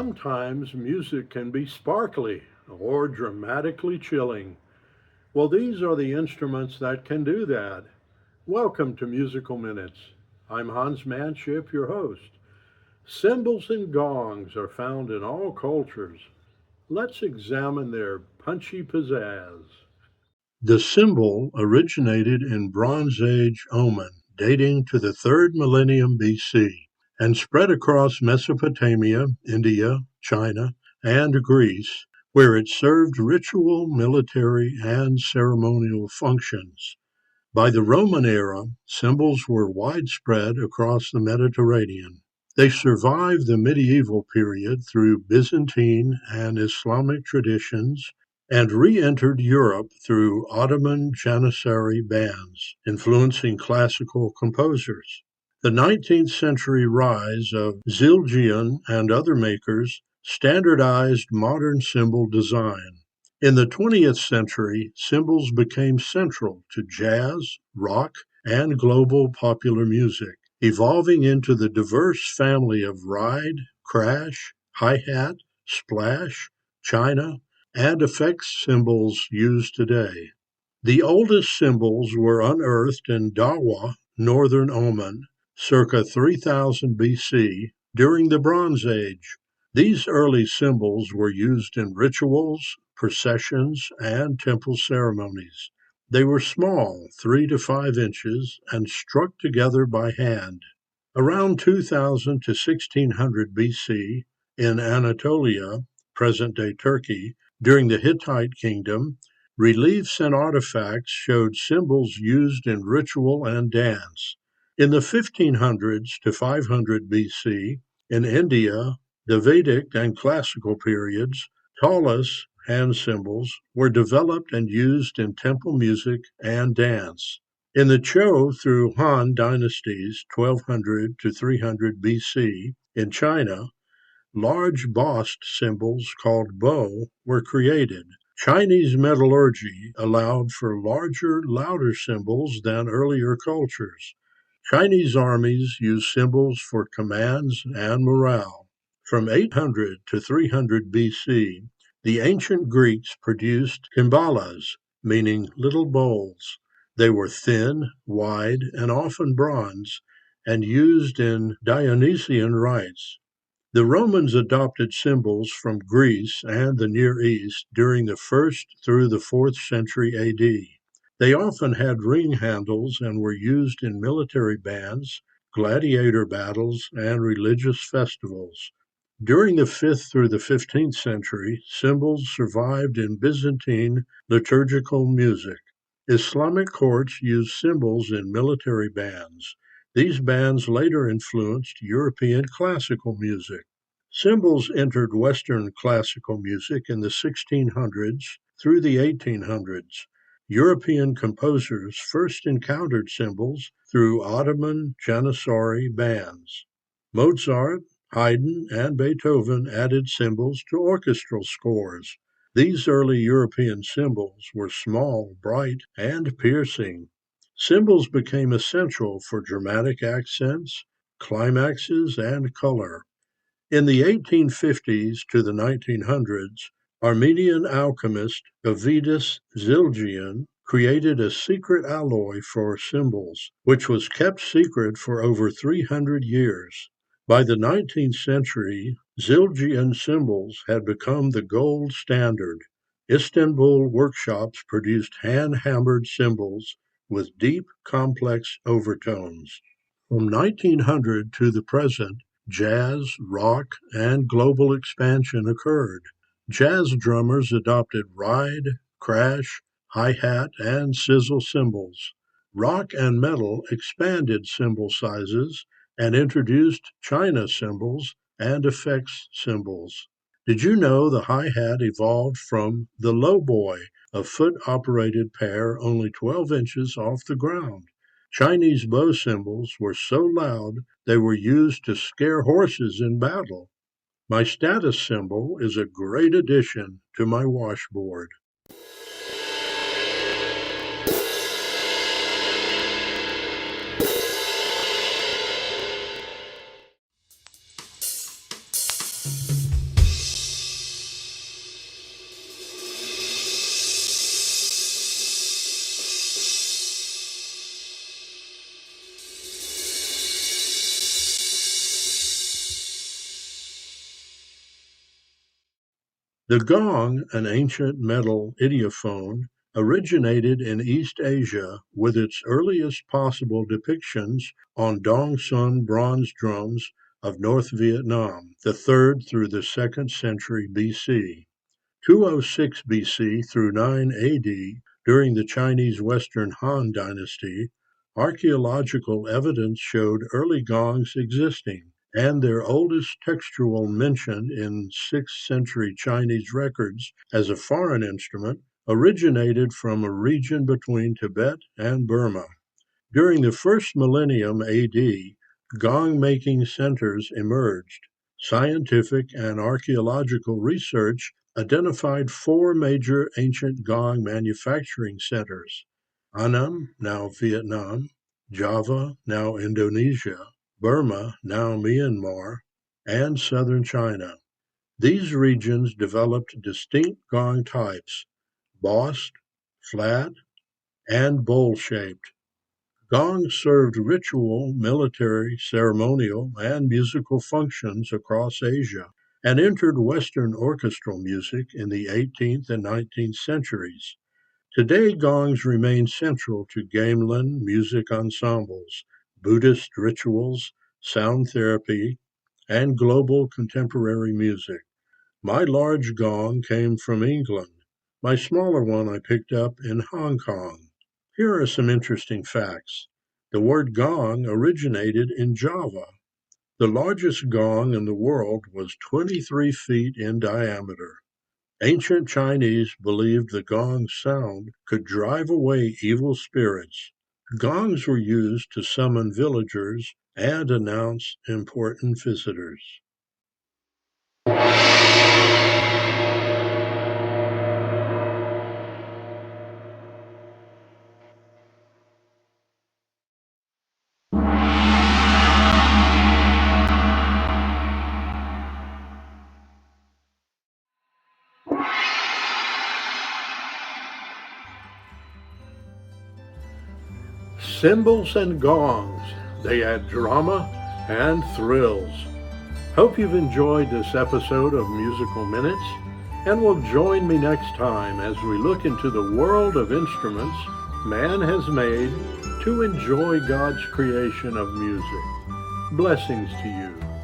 Sometimes music can be sparkly or dramatically chilling. Well, these are the instruments that can do that. Welcome to Musical Minutes. I'm Hans Manship, your host. Cymbals and gongs are found in all cultures. Let's examine their punchy pizzazz. The cymbal originated in Bronze Age Oman, dating to the 3rd millennium BC, and spread across Mesopotamia, India, China, and Greece, where it served ritual, military, and ceremonial functions. By the Roman era, cymbals were widespread across the Mediterranean. They survived the medieval period through Byzantine and Islamic traditions and re-entered Europe through Ottoman Janissary bands, influencing classical composers. The 19th century rise of Zildjian and other makers standardized modern cymbal design. In the 20th century, cymbals became central to jazz, rock, and global popular music, evolving into the diverse family of ride, crash, hi-hat, splash, china, and effects cymbals used today. The oldest cymbals were unearthed in Dawa, northern Oman, circa 3000 BC, during the Bronze Age. These early cymbals were used in rituals, processions, and temple ceremonies. They were small, 3 to 5 inches, and struck together by hand. Around 2000 to 1600 BC, in Anatolia, present-day Turkey, during the Hittite kingdom, reliefs and artifacts showed cymbals used in ritual and dance. In the 1500s to 500 BC, in India, the Vedic and classical periods, talas, hand cymbals, were developed and used in temple music and dance. In the Zhou through Han dynasties, 1200 to 300 BC, in China, large bossed cymbals called bo were created. Chinese metallurgy allowed for larger, louder cymbals than earlier cultures. Chinese armies used cymbals for commands and morale. From 800 to 300 BC, the ancient Greeks produced kimbalas, meaning little bowls. They were thin, wide, and often bronze, and used in Dionysian rites. The Romans adopted cymbals from Greece and the Near East during the 1st through the 4th century AD. They often had ring handles and were used in military bands, gladiator battles, and religious festivals. During the 5th through the 15th century, cymbals survived in Byzantine liturgical music. Islamic courts used cymbals in military bands. These bands later influenced European classical music. Cymbals entered Western classical music in the 1600s through the 1800s. European composers first encountered cymbals through Ottoman Janissary bands. Mozart, Haydn, and Beethoven added cymbals to orchestral scores. These early European cymbals were small, bright, and piercing. Cymbals became essential for dramatic accents, climaxes, and color. In the 1850s to the 1900s, Armenian alchemist Avidus Zildjian created a secret alloy for cymbals, which was kept secret for over 300 years. By the 19th century, Zildjian cymbals had become the gold standard. Istanbul workshops produced hand-hammered cymbals with deep, complex overtones. From 1900 to the present, jazz, rock, and global expansion occurred. Jazz drummers adopted ride, crash, hi-hat, and sizzle cymbals. Rock and metal expanded cymbal sizes and introduced china cymbals and effects cymbals. Did you know the hi-hat evolved from the lowboy, a foot-operated pair only 12 inches off the ground? Chinese bow cymbals were so loud they were used to scare horses in battle. My status symbol is a great addition to my washboard. The gong, an ancient metal idiophone, originated in East Asia with its earliest possible depictions on Dong Sun bronze drums of North Vietnam, the 3rd through the 2nd century BC. 206 BC through 9 AD, during the Chinese Western Han Dynasty, archaeological evidence showed early gongs existing, and their oldest textual mention in 6th century Chinese records as a foreign instrument originated from a region between Tibet and Burma. During the first millennium AD, gong-making centers emerged. Scientific and archaeological research identified 4 major ancient gong manufacturing centers: Annam, now Vietnam; Java, now Indonesia; Burma, now Myanmar; and southern China. These regions developed distinct gong types: bossed, flat, and bowl-shaped. Gongs served ritual, military, ceremonial, and musical functions across Asia, and entered Western orchestral music in the 18th and 19th centuries. Today, gongs remain central to gamelan music ensembles, Buddhist rituals, sound therapy, and global contemporary music. My large gong came from England. My smaller one I picked up in Hong Kong. Here are some interesting facts. The word gong originated in Java. The largest gong in the world was 23 feet in diameter. Ancient Chinese believed the gong's sound could drive away evil spirits. Gongs were used to summon villagers and announce important visitors. Cymbals and gongs, they add drama and thrills. Hope you've enjoyed this episode of Musical Minutes, and will join me next time as we look into the world of instruments man has made to enjoy God's creation of music. Blessings to you.